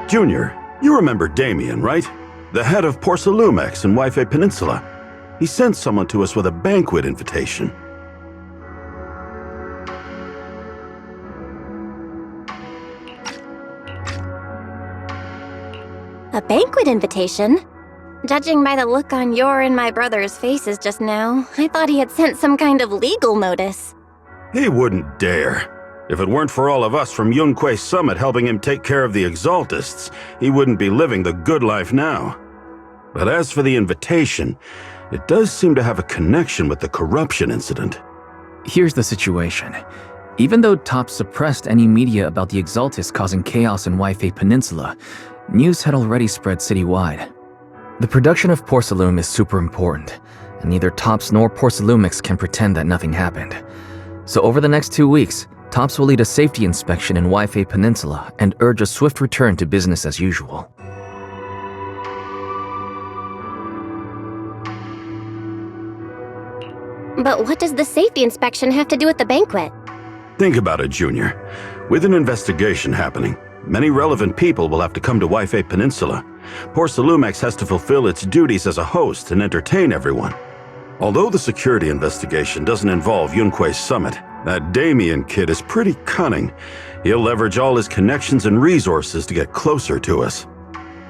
Junior, you remember Damien, right? The head of Porcelumex in Waifei Peninsula. He sent someone to us with a banquet invitation. A banquet invitation? Judging by the look on your and my brother's faces just now, I thought he had sent some kind of legal notice. He wouldn't dare. If it weren't for all of us from Yunquei Summit helping him take care of the Exaltists, he wouldn't be living the good life now. But as for the invitation, it does seem to have a connection with the corruption incident. Here's the situation. Even though TOPS suppressed any media about the Exaltists causing chaos in Waifei Peninsula, news had already spread citywide. The production of Porcelume is super important, and neither TOPS nor Porcelumex can pretend that nothing happened. So over the next 2 weeks, TOPS will lead a safety inspection in Waifei Peninsula and urge a swift return to business as usual. But what does the safety inspection have to do with the banquet? Think about it, Junior. With an investigation happening, many relevant people will have to come to Waifei Peninsula. Porcelumex has to fulfill its duties as a host and entertain everyone. Although the security investigation doesn't involve Yunquei Summit, that Damien kid is pretty cunning. He'll leverage all his connections and resources to get closer to us.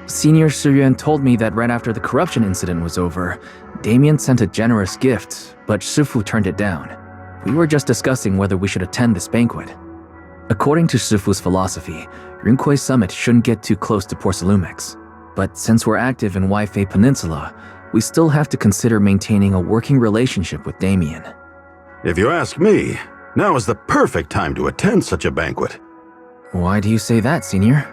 Senior Suyuan told me that right after the corruption incident was over, Damien sent a generous gift, but Shifu turned it down. We were just discussing whether we should attend this banquet. According to Shifu's philosophy, Yunquei Summit shouldn't get too close to Porcelumex. But since we're active in Waifei Peninsula, we still have to consider maintaining a working relationship with Damien. If you ask me, now is the perfect time to attend such a banquet. Why do you say that, Senior?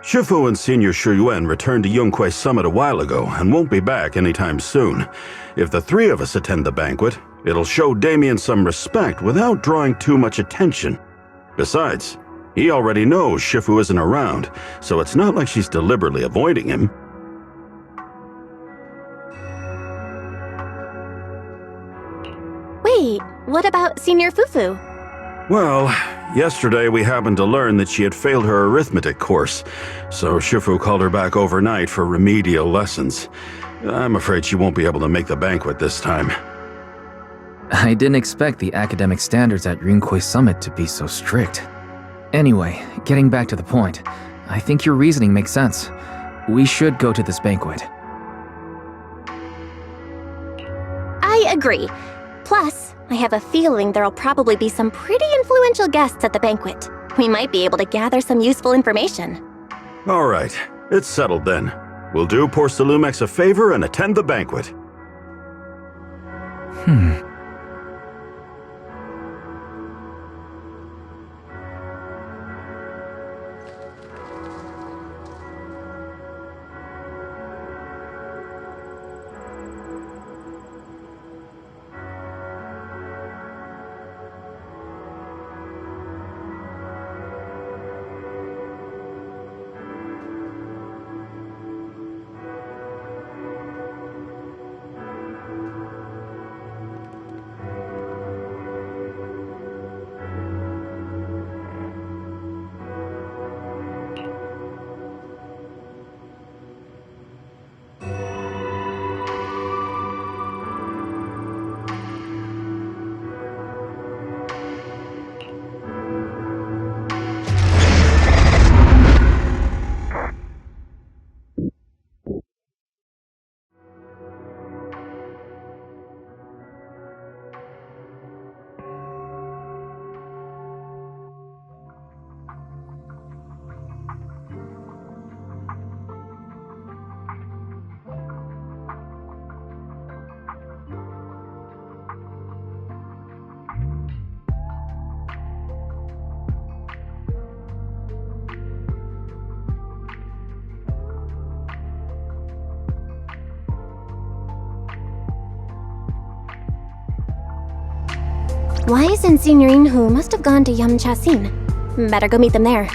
Shifu and Senior Shuyuan returned to Yunquei Summit a while ago and won't be back anytime soon. If the three of us attend the banquet, it'll show Damien some respect without drawing too much attention. Besides, he already knows Shifu isn't around, so it's not like she's deliberately avoiding him. Wait, what about Senior Fufu? Well, yesterday we happened to learn that she had failed her arithmetic course, so Shifu called her back overnight for remedial lessons. I'm afraid she won't be able to make the banquet this time. I didn't expect the academic standards at Yunquei Summit to be so strict. Anyway, getting back to the point, I think your reasoning makes sense. We should go to this banquet. Agree. Plus, I have a feeling there'll probably be some pretty influential guests at the banquet. We might be able to gather some useful information. All right, it's settled then. We'll do poor Salumex a favor and attend the banquet. Wise and Signorine Hu must have gone to Yum Cha Sin. Better go meet them there.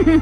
送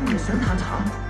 你神坛场。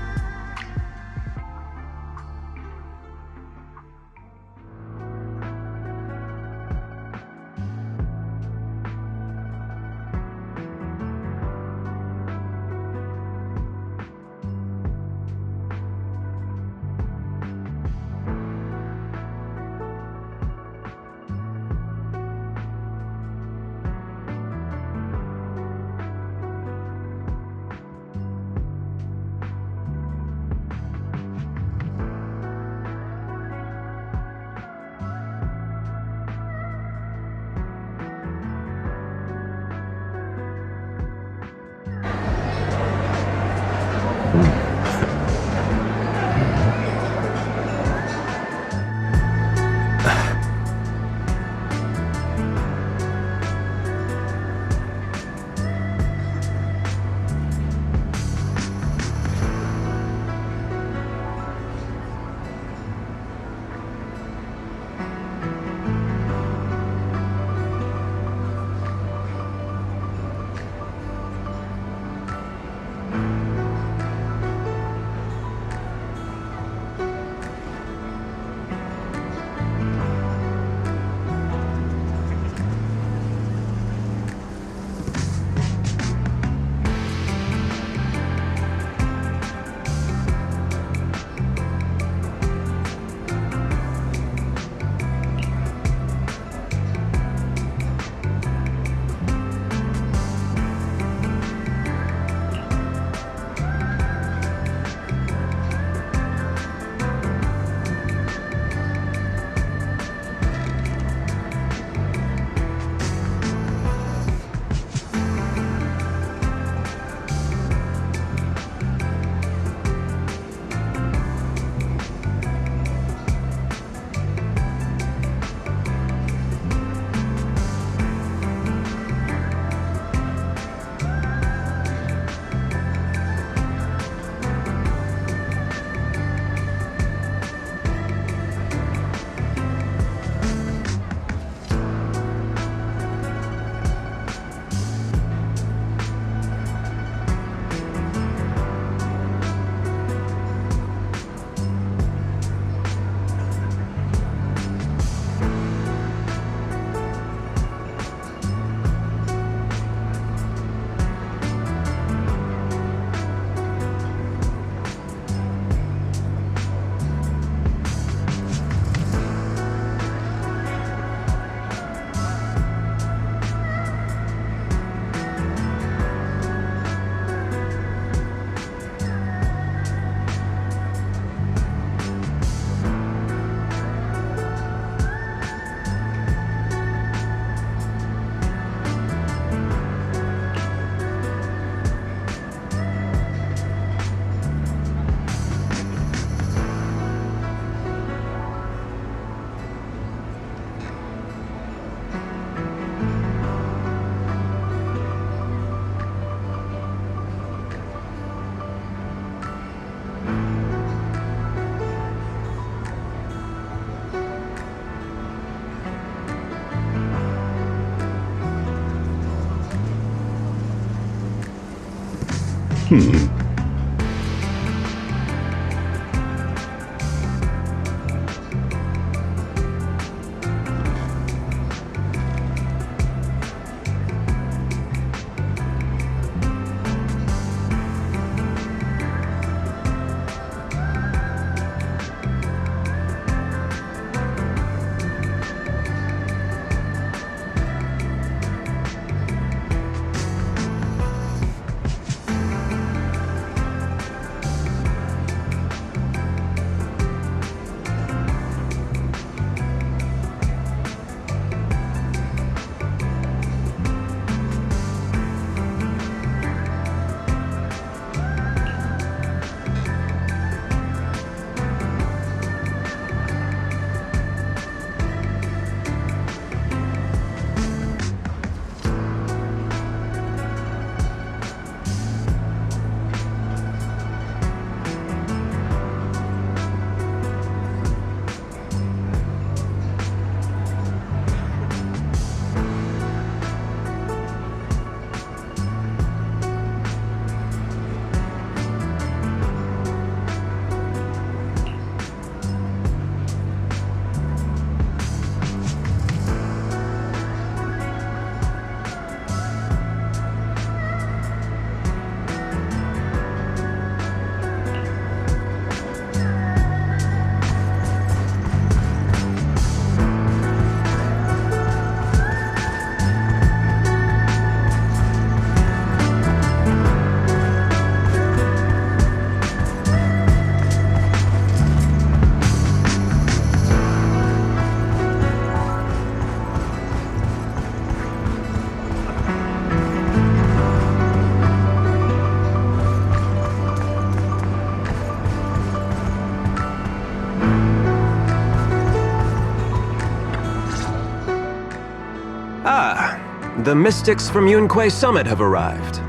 The mystics from Yunque Summit have arrived.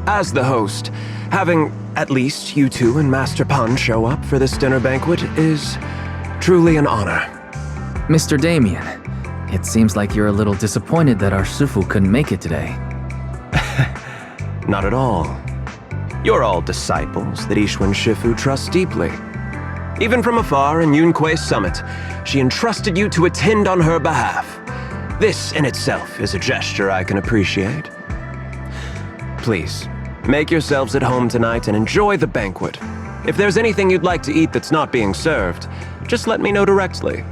As the host, having at least you two and Master Pan show up for this dinner banquet is truly an honor. Mr. Damien, it seems like you're a little disappointed that our Shifu couldn't make it today. Not at all. You're all disciples that Ishwan Shifu trusts deeply. Even from afar in Yunque Summit, she entrusted you to attend on her behalf. This in itself is a gesture I can appreciate. Please, make yourselves at home tonight and enjoy the banquet. If there's anything you'd like to eat that's not being served, just let me know directly.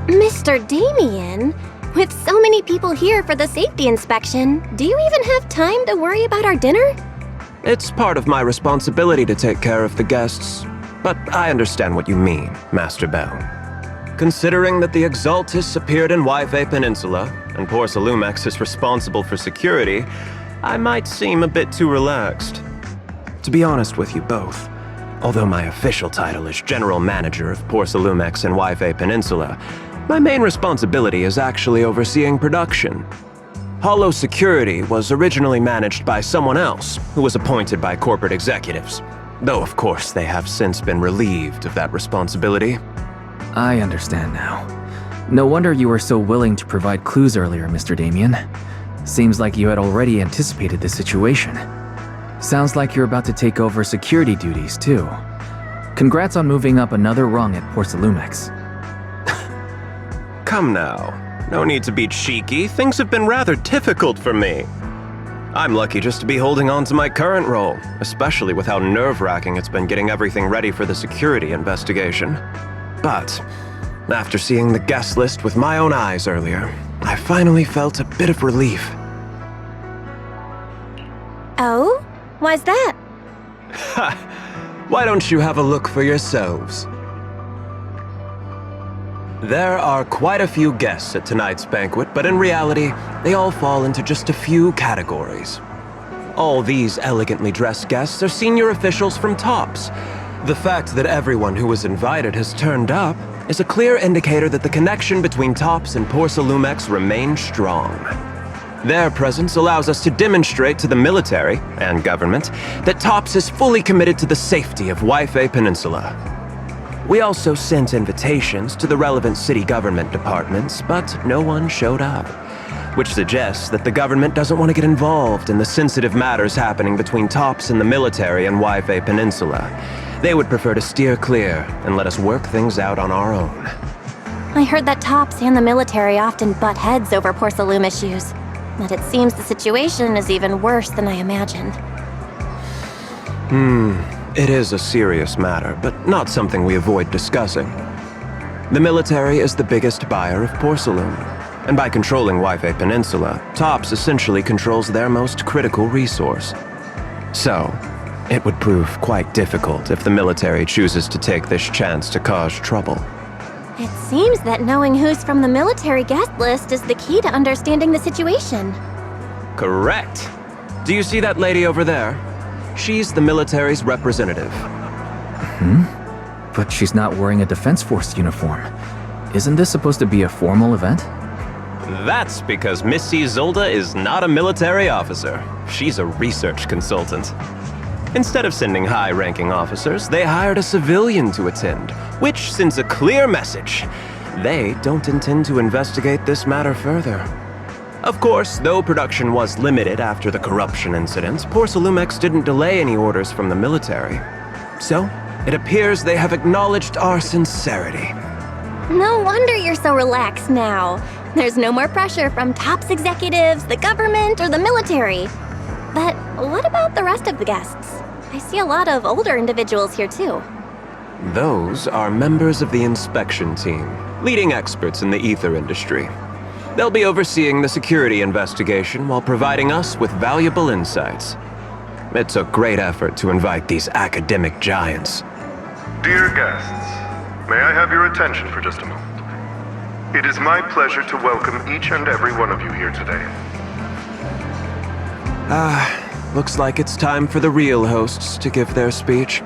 Mr. Damien, with so many people here for the safety inspection, do you even have time to worry about our dinner? It's part of my responsibility to take care of the guests, but I understand what you mean, Master Bell. Considering that the Exaltus appeared in Waifei Peninsula, and Porcelumex is responsible for security, I might seem a bit too relaxed. To be honest with you both, although my official title is General Manager of Porcelumex and Waifei Peninsula, my main responsibility is actually overseeing production. Hollow Security was originally managed by someone else, who was appointed by corporate executives. Though, of course, they have since been relieved of that responsibility. I understand now. No wonder you were so willing to provide clues earlier, Mr. Damien. Seems like you had already anticipated the situation. Sounds like you're about to take over security duties, too. Congrats on moving up another rung at Porcelumex. Come now. No need to be cheeky. Things have been rather difficult for me. I'm lucky just to be holding on to my current role, especially with how nerve-wracking it's been getting everything ready for the security investigation. But after seeing the guest list with my own eyes earlier, I finally felt a bit of relief. Oh? Why's that? Ha! Why don't you have a look for yourselves? There are quite a few guests at tonight's banquet, but in reality, they all fall into just a few categories. All these elegantly dressed guests are senior officials from TOPS. The fact that everyone who was invited has turned up is a clear indicator that the connection between TOPS and Porcelumex remains strong. Their presence allows us to demonstrate to the military and government that TOPS is fully committed to the safety of Waifei Peninsula. We also sent invitations to the relevant city government departments, but no one showed up, which suggests that the government doesn't want to get involved in the sensitive matters happening between TOPS and the military and Waifei Peninsula. They would prefer to steer clear and let us work things out on our own. I heard that TOPS and the military often butt heads over Porcelume issues, but it seems the situation is even worse than I imagined. It is a serious matter, but not something we avoid discussing. The military is the biggest buyer of porcelain, and by controlling Waifei Peninsula, TOPS essentially controls their most critical resource. So, it would prove quite difficult if the military chooses to take this chance to cause trouble. It seems that knowing who's from the military guest list is the key to understanding the situation. Correct. Do you see that lady over there? She's the military's representative. But she's not wearing a Defense Force uniform. Isn't this supposed to be a formal event? That's because Missy Zolda is not a military officer. She's a research consultant. Instead of sending high-ranking officers, they hired a civilian to attend, which sends a clear message. They don't intend to investigate this matter further. Of course, though production was limited after the corruption incident, Porcelumex didn't delay any orders from the military. So, it appears they have acknowledged our sincerity. No wonder you're so relaxed now. There's no more pressure from TOPS executives, the government, or the military. But what about the rest of the guests? I see a lot of older individuals here too. Those are members of the inspection team, leading experts in the ether industry. They'll be overseeing the security investigation while providing us with valuable insights. It took great effort to invite these academic giants. Dear guests, may I have your attention for just a moment? It is my pleasure to welcome each and every one of you here today. Looks like it's time for the real hosts to give their speech.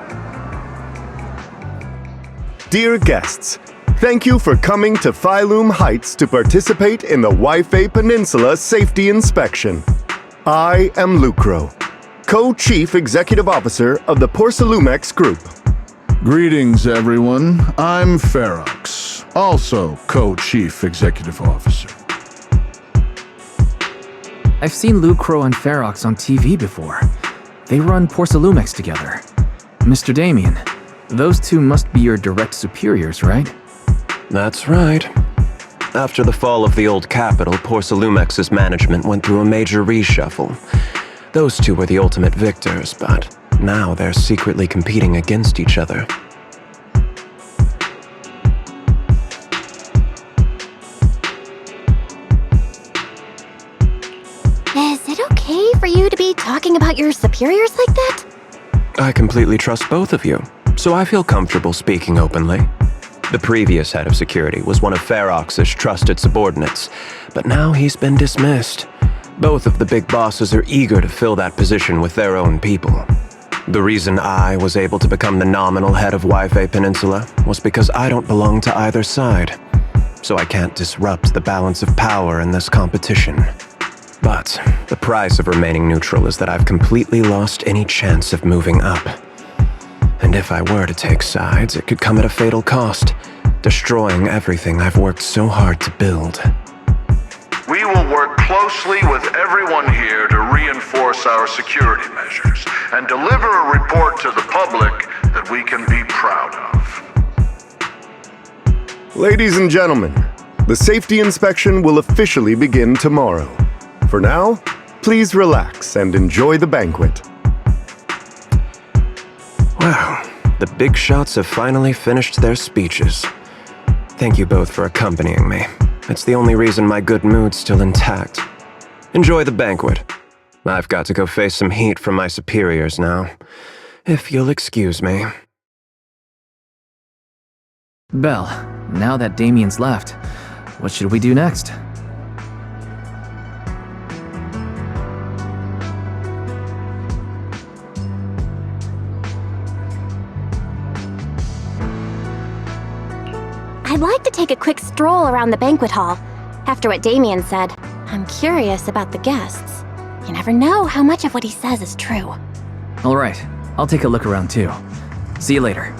Dear guests, thank you for coming to Phylum Heights to participate in the Wi-Fi Peninsula Safety Inspection. I am Lucro, Co-Chief Executive Officer of the Porcelumex Group. Greetings, everyone. I'm Ferox, also Co-Chief Executive Officer. I've seen Lucro and Ferox on TV before. They run Porcelumex together. Mr. Damien, those two must be your direct superiors, right? That's right. After the fall of the old capital, Porcelumex's management went through a major reshuffle. Those two were the ultimate victors, but now they're secretly competing against each other. Is it okay for you to be talking about your superiors like that? I completely trust both of you, so I feel comfortable speaking openly. The previous head of security was one of Ferox's trusted subordinates, but now he's been dismissed. Both of the big bosses are eager to fill that position with their own people. The reason I was able to become the nominal head of Wi-Fi Peninsula was because I don't belong to either side, so I can't disrupt the balance of power in this competition. But the price of remaining neutral is that I've completely lost any chance of moving up. And if I were to take sides, it could come at a fatal cost, destroying everything I've worked so hard to build. We will work closely with everyone here to reinforce our security measures and deliver a report to the public that we can be proud of. Ladies and gentlemen, the safety inspection will officially begin tomorrow. For now, please relax and enjoy the banquet. Wow, the big shots have finally finished their speeches. Thank you both for accompanying me. It's the only reason my good mood's still intact. Enjoy the banquet. I've got to go face some heat from my superiors now. If you'll excuse me. Belle, now that Damien's left, what should we do next? I'd like to take a quick stroll around the banquet hall. After what Damien said, I'm curious about the guests. You never know how much of what he says is true. All right, I'll take a look around too. See you later.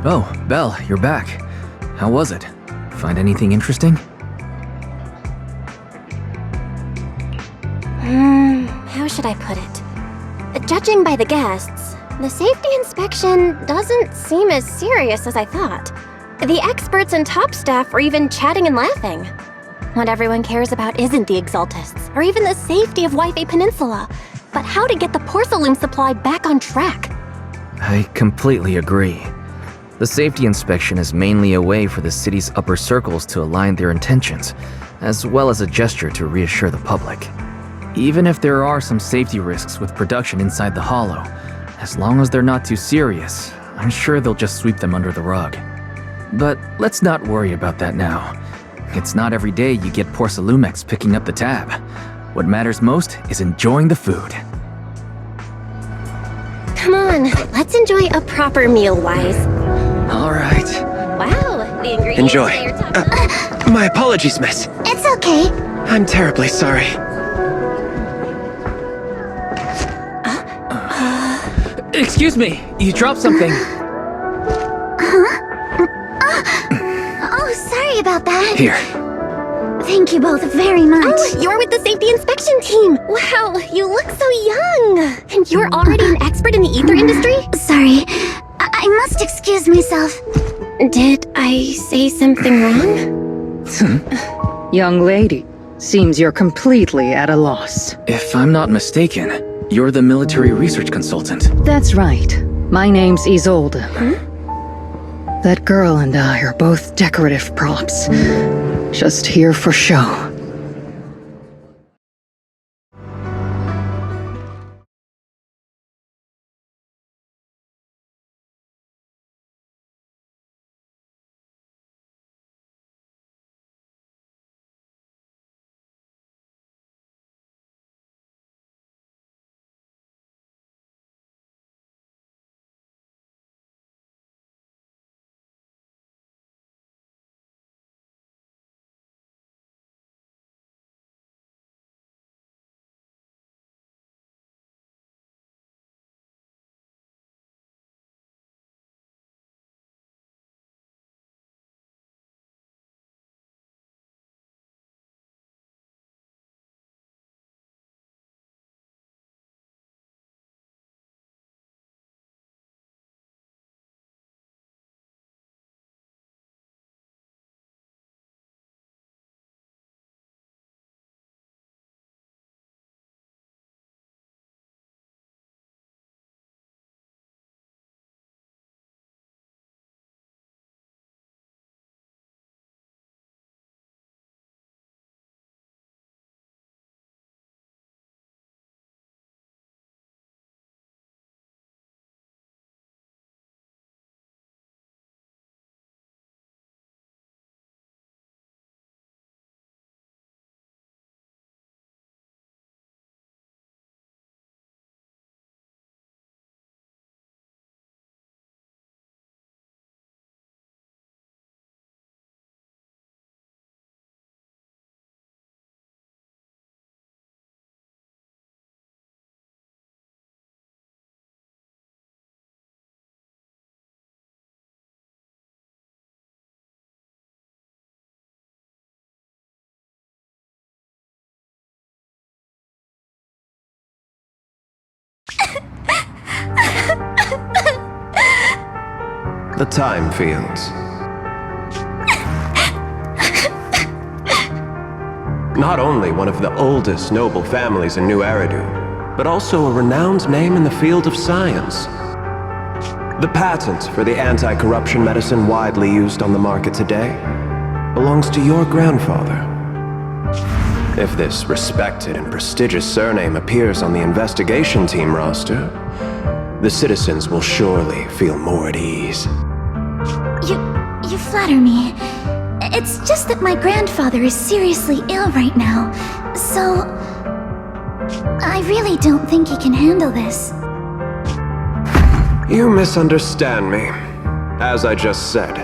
Oh, Belle, you're back. How was it? Find anything interesting? How should I put it? Judging by the guests, the safety inspection doesn't seem as serious as I thought. The experts and top staff were even chatting and laughing. What everyone cares about isn't the Exaltists, or even the safety of Wi-Fi Peninsula, but how to get the porcelain supply back on track. I completely agree. The safety inspection is mainly a way for the city's upper circles to align their intentions, as well as a gesture to reassure the public. Even if there are some safety risks with production inside the Hollow, as long as they're not too serious, I'm sure they'll just sweep them under the rug. But let's not worry about that now. It's not every day you get Porcelumex picking up the tab. What matters most is enjoying the food. Come on, let's enjoy a proper meal, Wise. All right. Wow, the ingredients Enjoy. that you're talking My apologies, miss. It's okay. I'm terribly sorry. Excuse me, you dropped something. Oh, sorry about that. Here. Thank you both very much. Oh, you're with the safety inspection team. Wow, you look so young. And you're already an expert in the ether industry? Sorry, I must excuse myself. Did I say something wrong? Young lady, seems you're completely at a loss. If I'm not mistaken, you're the military research consultant. That's right. My name's Isolde. That girl and I are both decorative props. Just here for show. The time fields. Not only one of the oldest noble families in New Eridu, but also a renowned name in the field of science. The patent for the anti-corruption medicine widely used on the market today belongs to your grandfather. If this respected and prestigious surname appears on the investigation team roster, the citizens will surely feel more at ease. You flatter me. It's just that my grandfather is seriously ill right now, so I really don't think he can handle this. You misunderstand me. As I just said,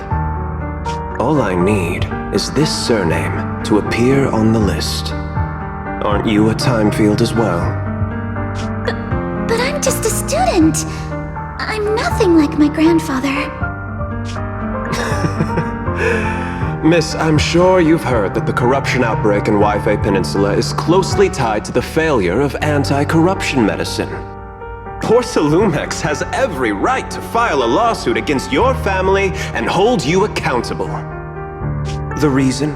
all I need is this surname to appear on the list. Aren't you a time field as well? But I'm just a student. I'm nothing like my grandfather. Miss, I'm sure you've heard that the corruption outbreak in Wi-Fi Peninsula is closely tied to the failure of anti-corruption medicine. Porcelumex has every right to file a lawsuit against your family and hold you accountable. The reason?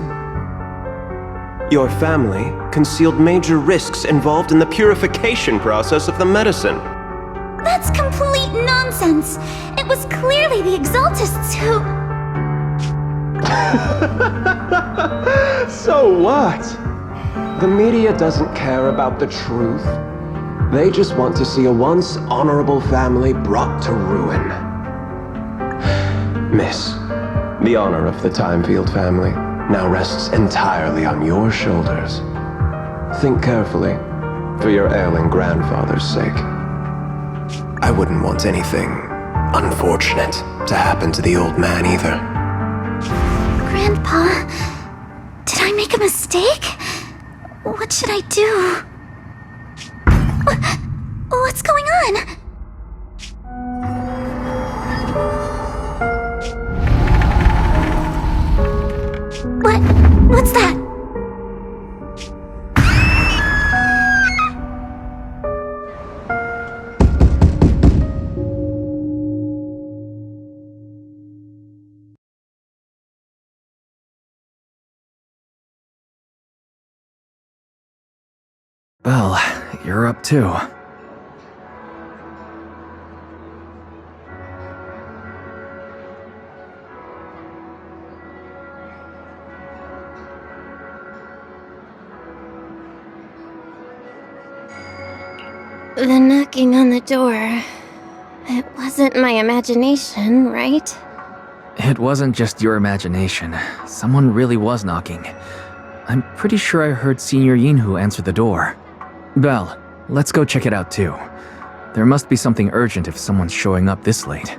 Your family concealed major risks involved in the purification process of the medicine. That's complete nonsense. It was clearly the Exaltists who... So what? The media doesn't care about the truth. They just want to see a once honorable family brought to ruin. Miss, the honor of the Timefield family now rests entirely on your shoulders. Think carefully, for your ailing grandfather's sake. I wouldn't want anything unfortunate to happen to the old man either. Grandpa, did I make a mistake? What should I do? What's going on? What's that? Well, you're up too. The knocking on the door. It wasn't my imagination, right? It wasn't just your imagination. Someone really was knocking. I'm pretty sure I heard Senior Yinhu answer the door. Belle, let's go check it out too. There must be something urgent if someone's showing up this late.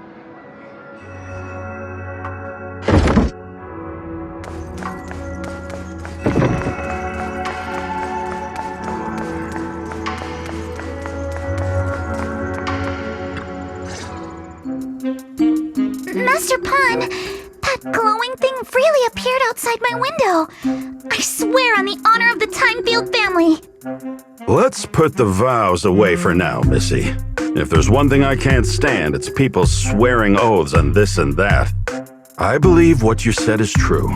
Master Pawn, that glowing thing really appeared outside my window. I swear on the honor of the Timefield family. Let's put the vows away for now, Missy. If there's one thing I can't stand, it's people swearing oaths on this and that. I believe what you said is true.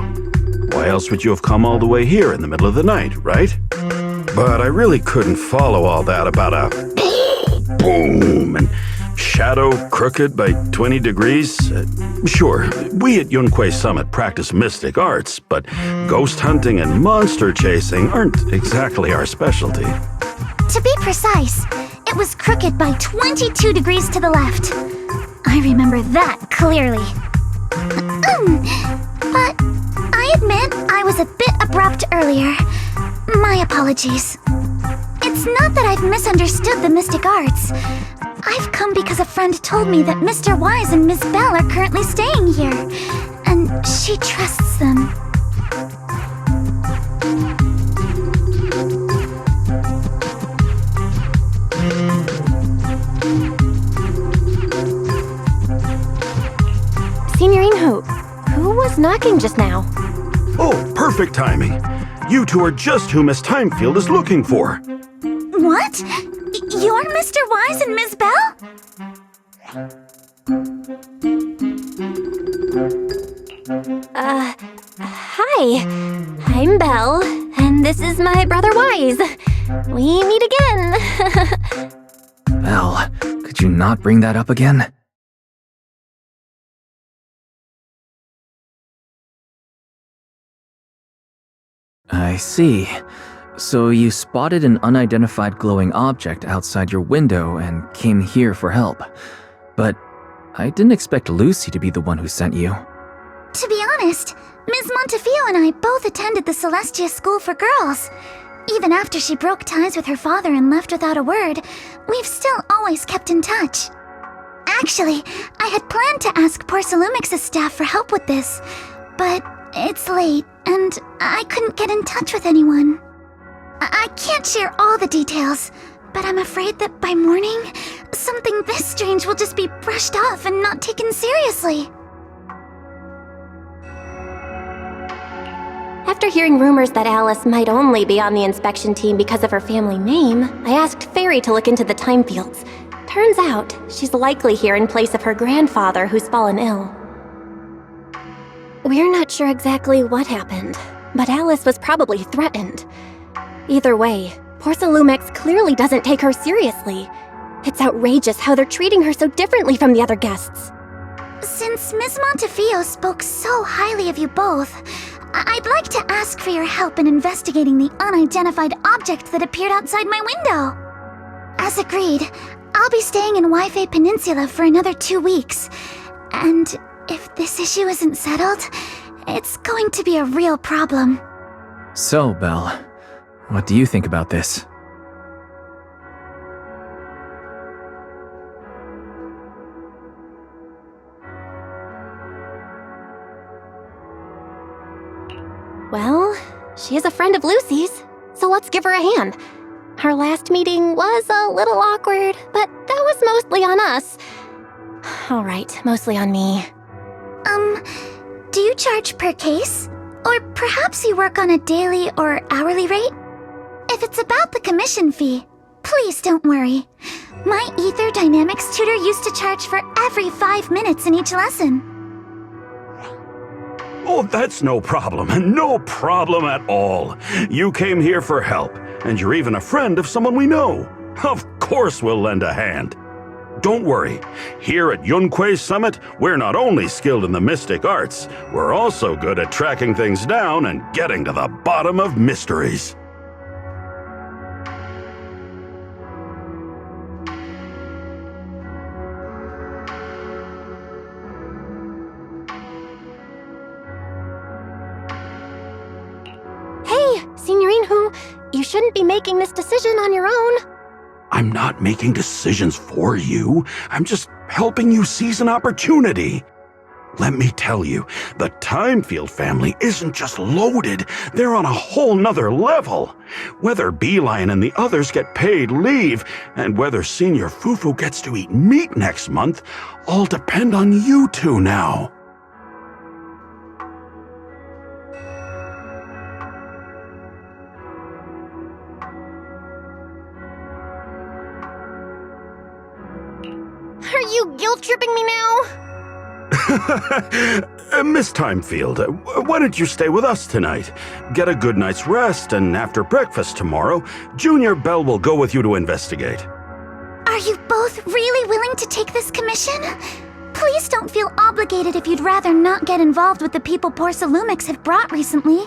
Why else would you have come all the way here in the middle of the night, right? But I really couldn't follow all that about a boom and shadow crooked by 20 degrees. Sure, we at Yunquei Summit practice mystic arts, but ghost hunting and monster chasing aren't exactly our specialty. To be precise, it was crooked by 22 degrees to the left. I remember that clearly. But I admit I was a bit abrupt earlier. My apologies. It's not that I've misunderstood the mystic arts. I've come because a friend told me that Mr. Wise and Miss Bell are currently staying here, and she trusts them. Senior Yinhu, who was knocking just now? Oh, perfect timing. You two are just who Miss Timefield is looking for. What? You're Mr. Wise and Miss Bell? Hi. I'm Belle, and this is my brother Wise. We meet again. Belle, could you not bring that up again? I see. So you spotted an unidentified glowing object outside your window and came here for help. But I didn't expect Lucy to be the one who sent you. To be honest, Ms. Montefiore and I both attended the Celestia School for Girls. Even after she broke ties with her father and left without a word, we've still always kept in touch. Actually, I had planned to ask Porcelumix's staff for help with this, but it's late, and I couldn't get in touch with anyone. I can't share all the details, but I'm afraid that by morning, something this strange will just be brushed off and not taken seriously. After hearing rumors that Alice might only be on the inspection team because of her family name, I asked Fairy to look into the time fields. Turns out, she's likely here in place of her grandfather who's fallen ill. We're not sure exactly what happened, but Alice was probably threatened. Either way, Porcelumex clearly doesn't take her seriously. It's outrageous how they're treating her so differently from the other guests. Since Ms. Montefiore spoke so highly of you both, I'd like to ask for your help in investigating the unidentified object that appeared outside my window. As agreed, I'll be staying in Wi-Fi Peninsula for another 2 weeks. And if this issue isn't settled, it's going to be a real problem. So, Belle, what do you think about this? Well, she is a friend of Lucy's, so let's give her a hand. Our last meeting was a little awkward, but that was mostly on us. Alright, mostly on me. Do you charge per case? Or perhaps you work on a daily or hourly rate? If it's about the commission fee, please don't worry. My Ether Dynamics tutor used to charge for every 5 minutes in each lesson. Oh, that's no problem. No problem at all. You came here for help, and you're even a friend of someone we know. Of course we'll lend a hand. Don't worry. Here at Yunquei Summit, we're not only skilled in the mystic arts, we're also good at tracking things down and getting to the bottom of mysteries. Signorine Hu, you shouldn't be making this decision on your own. I'm not making decisions for you. I'm just helping you seize an opportunity. Let me tell you, the Timefield family isn't just loaded, they're on a whole nother level. Whether Beeline and the others get paid leave, and whether Senior Fufu gets to eat meat next month, all depend on you two now. Are you guilt-tripping me now? Miss Timefield, why don't you stay with us tonight? Get a good night's rest, and after breakfast tomorrow, Junior Belle will go with you to investigate. Are you both really willing to take this commission? Please don't feel obligated if you'd rather not get involved with the people Porcelumex have brought recently.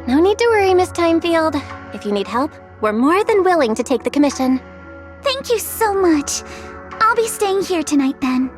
No need to worry, Miss Timefield. If you need help, we're more than willing to take the commission. Thank you so much. I'll be staying here tonight then.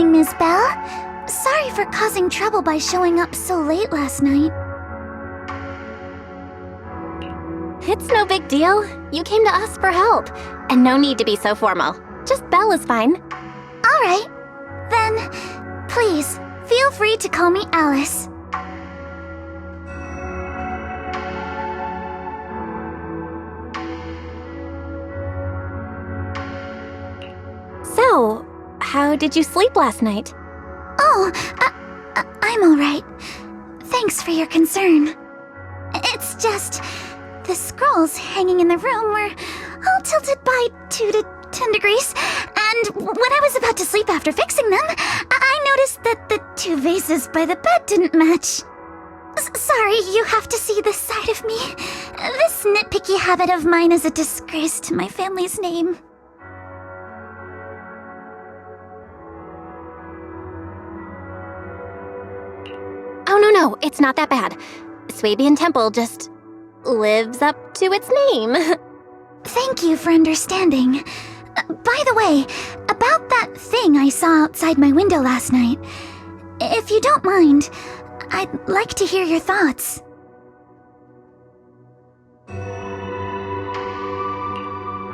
morning, Miss Bell. Sorry for causing trouble by showing up so late last night. It's no big deal. You came to us for help. And no need to be so formal. Just Belle is fine. Alright. Then, please, feel free to call me Alice. So, how did you sleep last night? Oh, I'm alright. Thanks for your concern. It's just, the scrolls hanging in the room were all tilted by 2 to 10 degrees, and when I was about to sleep after fixing them, I noticed that the 2 vases by the bed didn't match. Sorry, you have to see this side of me. This nitpicky habit of mine is a disgrace to my family's name. Oh, no, it's not that bad. Swabian Temple just lives up to its name. Thank you for understanding. By the way, about that thing I saw outside my window last night, if you don't mind, I'd like to hear your thoughts.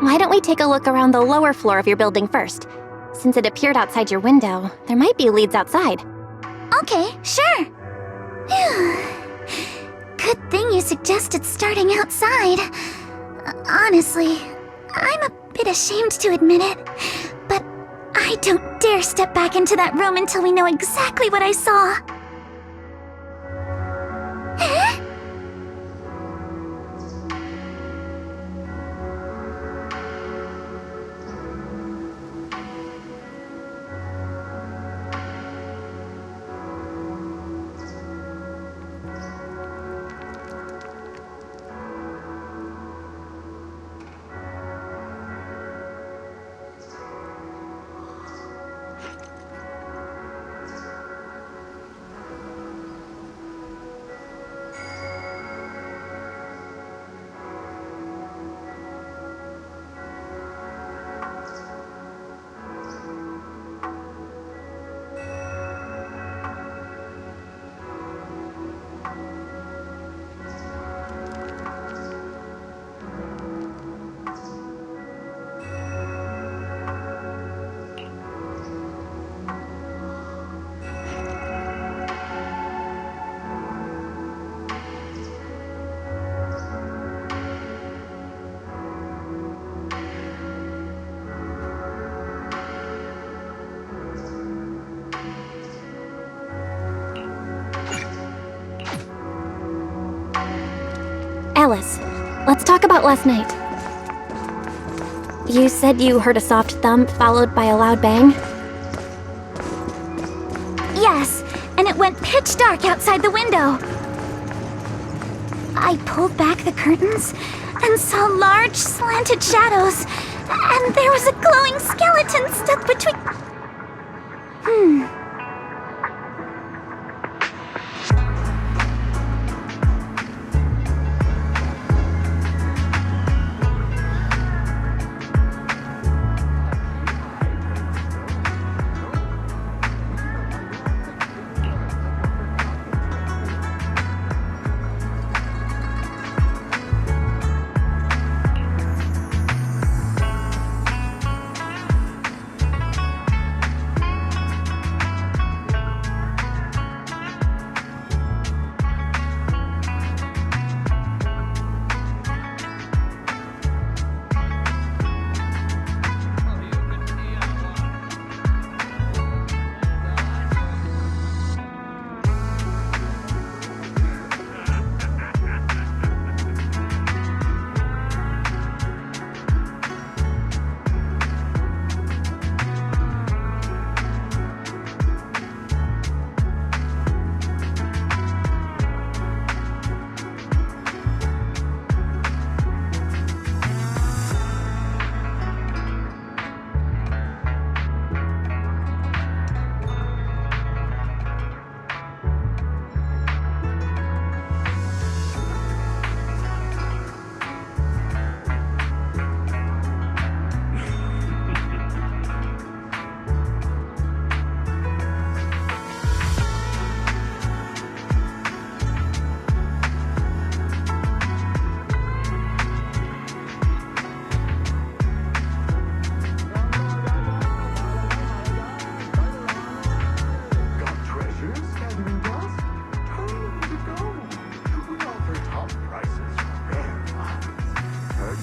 Why don't we take a look around the lower floor of your building first? Since it appeared outside your window, there might be leads outside. Okay, sure. Good thing you suggested starting outside. Honestly, I'm a bit ashamed to admit it, but I don't dare step back into that room until we know exactly what I saw. Huh? Alice, let's talk about last night. You said you heard a soft thump followed by a loud bang? Yes, and it went pitch dark outside the window. I pulled back the curtains and saw large slanted shadows, and there was a glowing skeleton stuck between...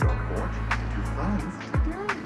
your fortune to funds today.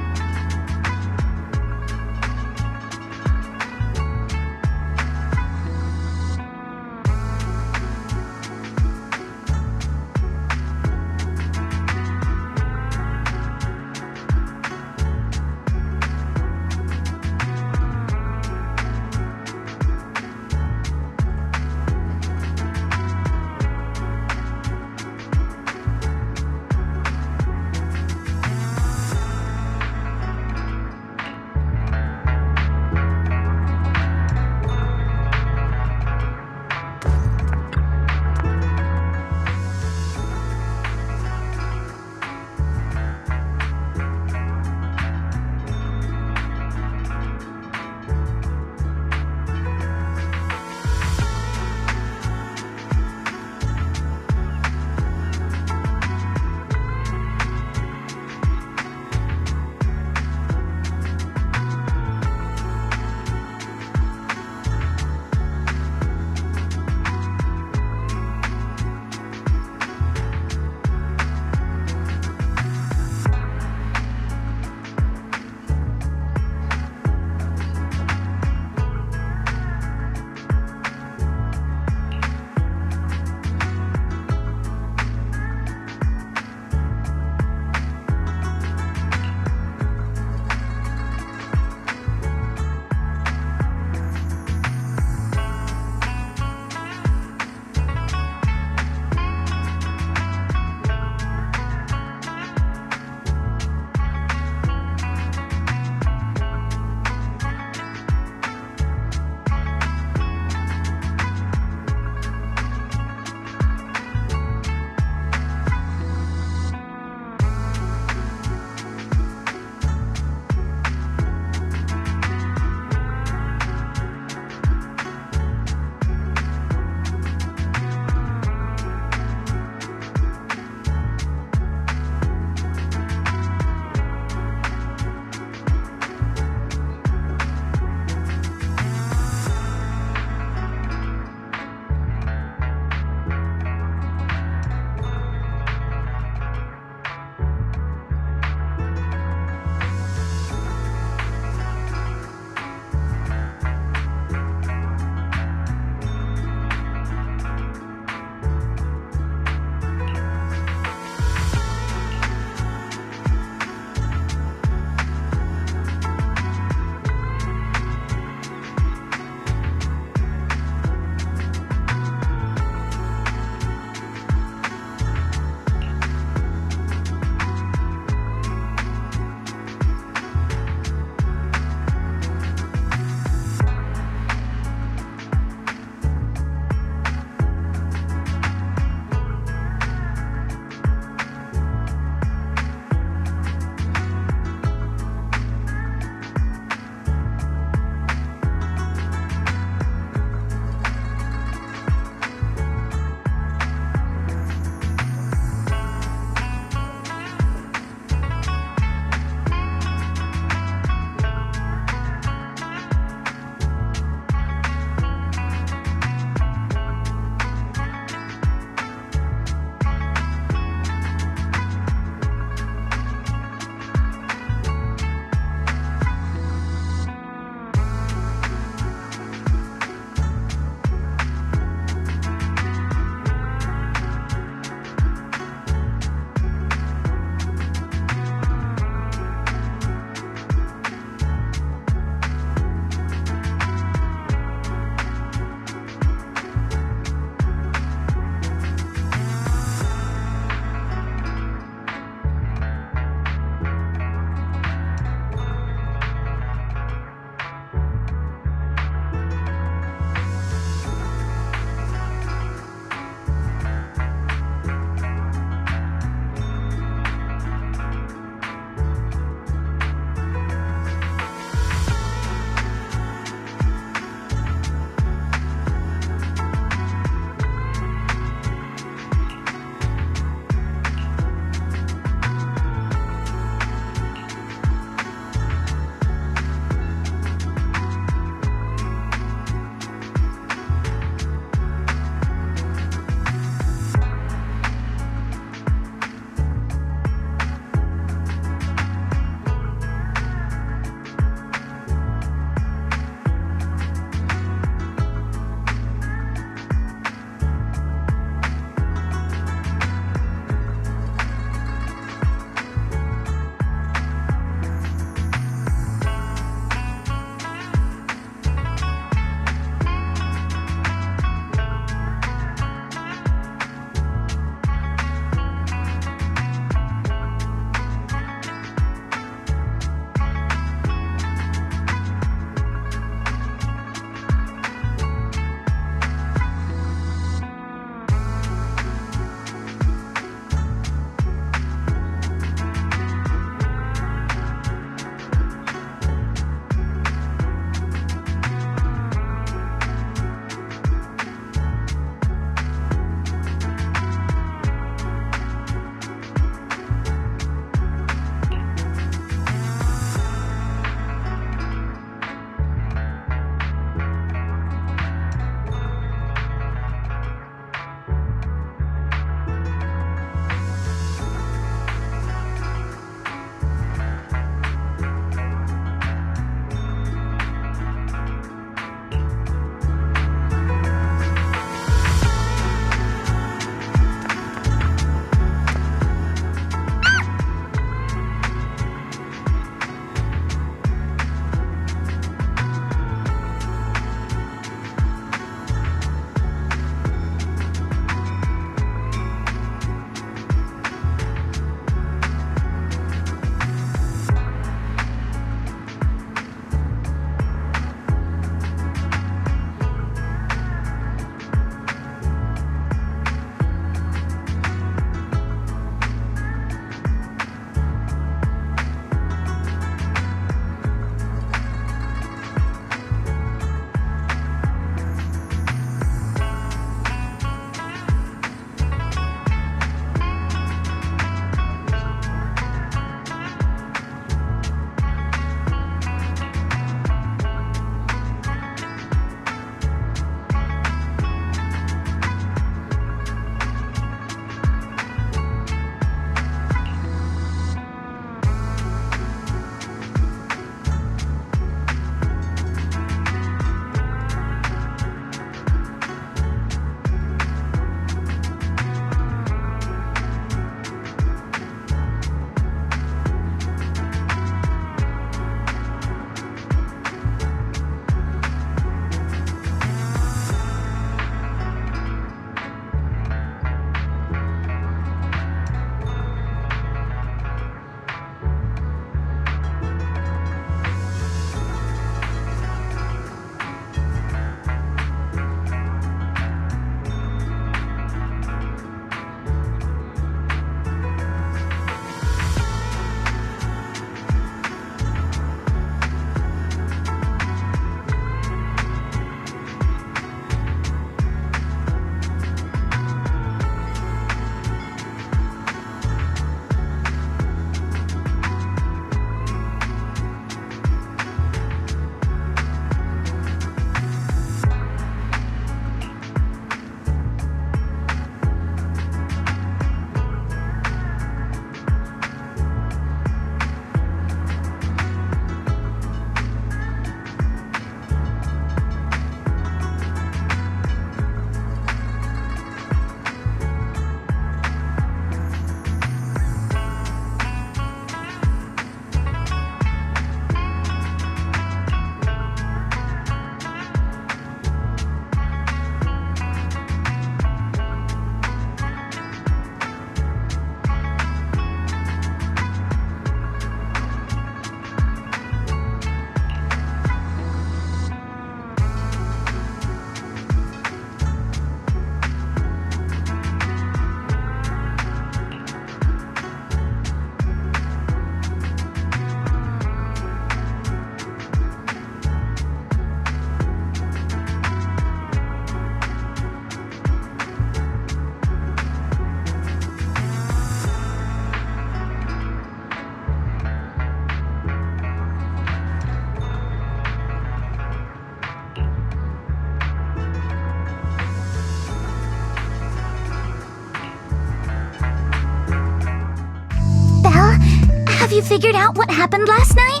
you figured out what happened last night?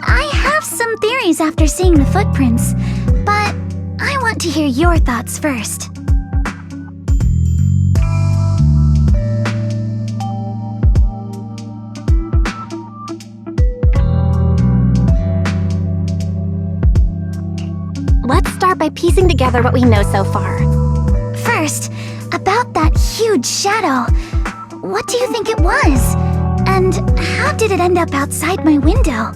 I have some theories after seeing the footprints, but I want to hear your thoughts first. Let's start by piecing together what we know so far. First, about that huge shadow. What do you think it was? And how did it end up outside my window?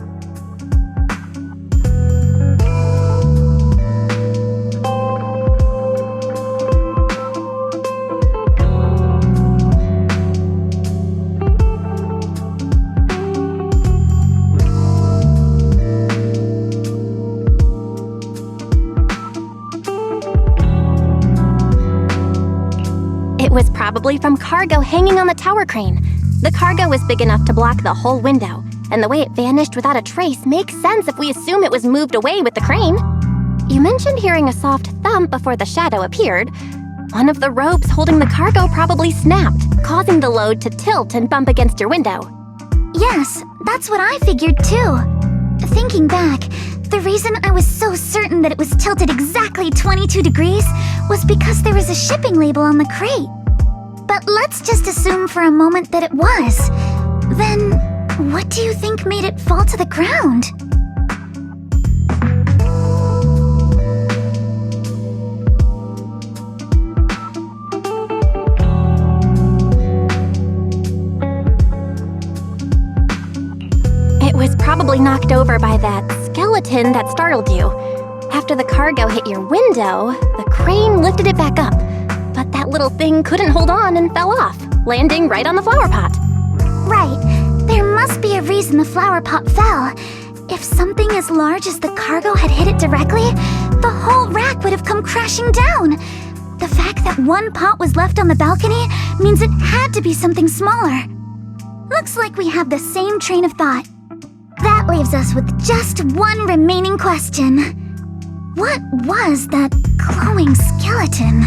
It was probably from cargo hanging on the tower crane. The cargo was big enough to block the whole window, and the way it vanished without a trace makes sense if we assume it was moved away with the crane. You mentioned hearing a soft thump before the shadow appeared. One of the ropes holding the cargo probably snapped, causing the load to tilt and bump against your window. Yes, that's what I figured too. Thinking back, the reason I was so certain that it was tilted exactly 22 degrees was because there was a shipping label on the crate. But let's just assume for a moment that it was. Then, what do you think made it fall to the ground? It was probably knocked over by that skeleton that startled you. After the cargo hit your window, the crane lifted it back up. But that little thing couldn't hold on and fell off, landing right on the flower pot. Right. There must be a reason the flower pot fell. If something as large as the cargo had hit it directly, the whole rack would have come crashing down. The fact that one pot was left on the balcony means it had to be something smaller. Looks like we have the same train of thought. That leaves us with just one remaining question. What was that glowing skeleton?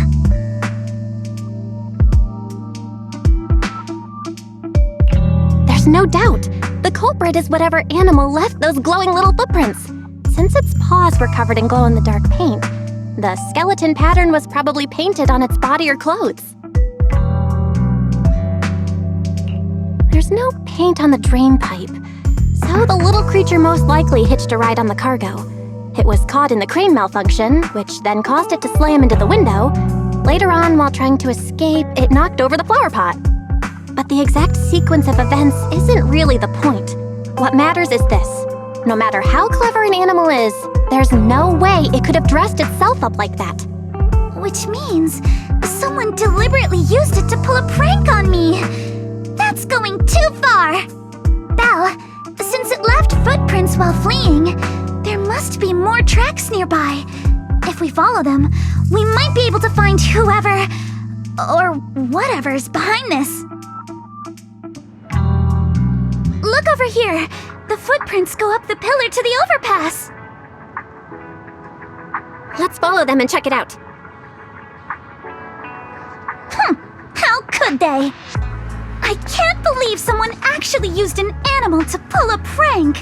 There's no doubt. The culprit is whatever animal left those glowing little footprints. Since its paws were covered in glow-in-the-dark paint, the skeleton pattern was probably painted on its body or clothes. There's no paint on the drain pipe, so the little creature most likely hitched a ride on the cargo. It was caught in the crane malfunction, which then caused it to slam into the window. Later on, while trying to escape, it knocked over the flower pot. But the exact sequence of events isn't really the point. What matters is this. No matter how clever an animal is, there's no way it could have dressed itself up like that. Which means someone deliberately used it to pull a prank on me. That's going too far. Belle, since it left footprints while fleeing, there must be more tracks nearby. If we follow them, we might be able to find whoever or whatever's behind this. Look over here! The footprints go up the pillar to the overpass! Let's follow them and check it out. How could they? I can't believe someone actually used an animal to pull a prank!